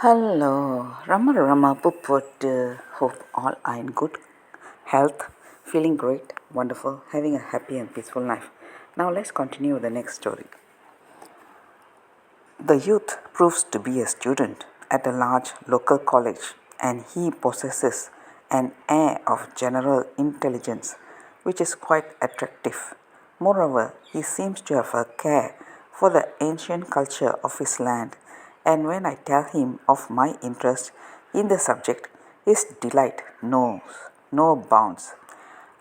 Hello, Rama Rama Puput. Hope all are in good health, feeling great, wonderful, having a happy and peaceful life. Now let's continue with the next story. The youth proves to be a student at a large local college, and he possesses an air of general intelligence which is quite attractive. Moreover, he seems to have a care for the ancient culture of his land, and when I tell him of my interest in the subject, his delight knows no bounds.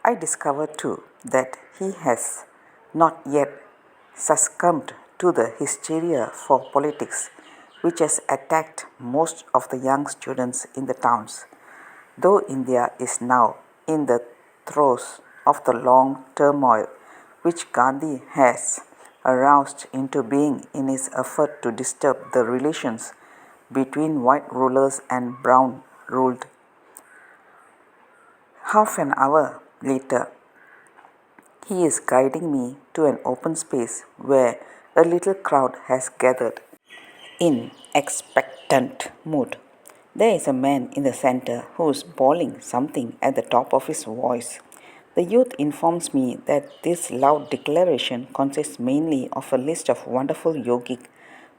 I discover too that he has not yet succumbed to the hysteria for politics which has attacked most of the young students in the towns. Though India is now in the throes of the long turmoil which Gandhi has aroused into being in his effort to disturb the relations between white rulers and brown ruled. Half an hour later, he is guiding me to an open space where a little crowd has gathered in expectant mood. There is a man in the center who is bawling something at the top of his voice. The youth informs me that this loud declaration consists mainly of a list of wonderful yogic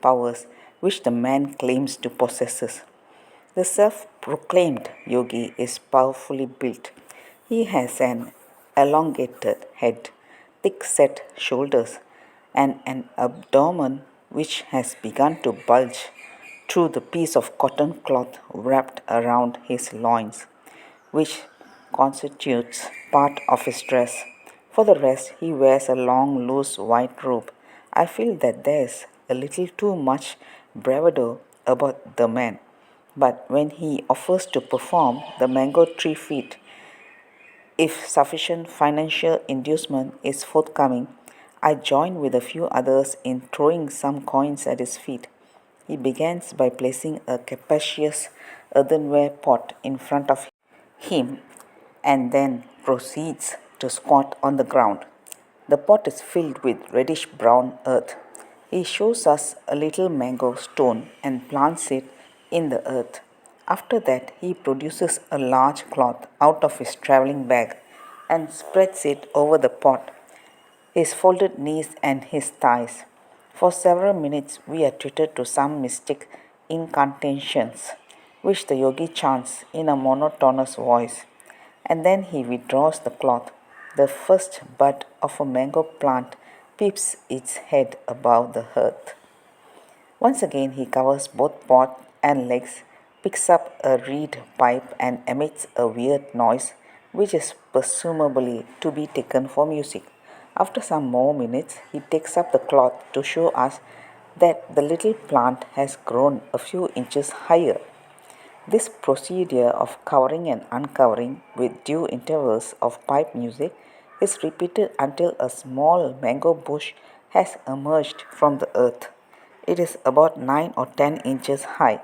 powers which the man claims to possess. The self proclaimed yogi is powerfully built. He has an elongated head, thick set shoulders, and an abdomen which has begun to bulge through the piece of cotton cloth wrapped around his loins, which constitutes part of his dress. For the rest, he wears a long, loose white robe. I feel that there is a little too much bravado about the man. But when he offers to perform the mango tree feat, if sufficient financial inducement is forthcoming, I join with a few others in throwing some coins at his feet. He begins by placing a capacious earthenware pot in front of him and then proceeds to squat on the ground. The pot is filled with reddish brown earth. He shows us a little mango stone and plants it in the earth. After that, he produces a large cloth out of his travelling bag and spreads it over the pot, his folded knees and his thighs. For several minutes, we are treated to some mystic incantations, which the yogi chants in a monotonous voice, and then he withdraws the cloth. The first bud of a mango plant peeps its head above the earth. Once again, he covers both pot and legs, picks up a reed pipe, and emits a weird noise which is presumably to be taken for music. After some more minutes, he takes up the cloth to show us that the little plant has grown a few inches higher. This procedure of covering and uncovering with due intervals of pipe music is repeated until a small mango bush has emerged from the earth. It is about 9 or 10 inches high,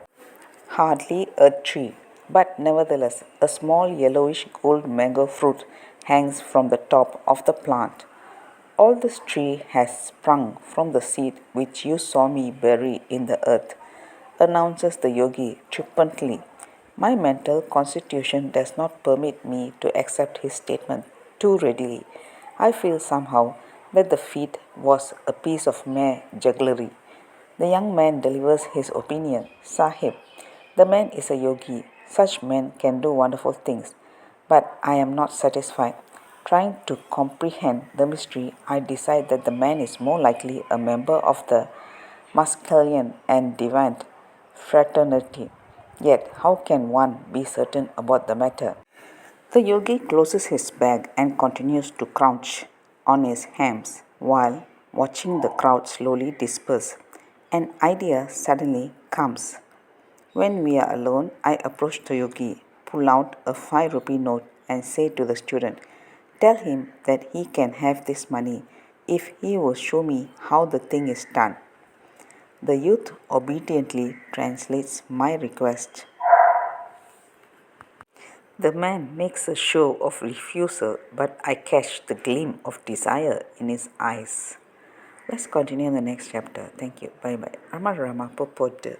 hardly a tree, but nevertheless a small yellowish gold mango fruit hangs from the top of the plant. All this tree has sprung from the seed which you saw me bury in the earth, announces the yogi triumphantly. My mental constitution does not permit me to accept his statement too readily. I feel somehow that the feat was a piece of mere jugglery. The young man delivers his opinion. Sahib, the man is a yogi. Such men can do wonderful things. But I am not satisfied. Trying to comprehend the mystery, I decide that the man is more likely a member of the Masculine and Divine fraternity. Yet, how can one be certain about the matter? The yogi closes his bag and continues to crouch on his hams while watching the crowd slowly disperse. An idea suddenly comes. When we are alone, I approach the yogi, pull out a 5 rupee note, and say to the student, tell him that he can have this money if he will show me how the thing is done. The youth obediently translates my request. The man makes a show of refusal, but I catch the gleam of desire in his eyes. Let's continue in the next chapter. Thank you. Bye bye. Rama Rama Popote.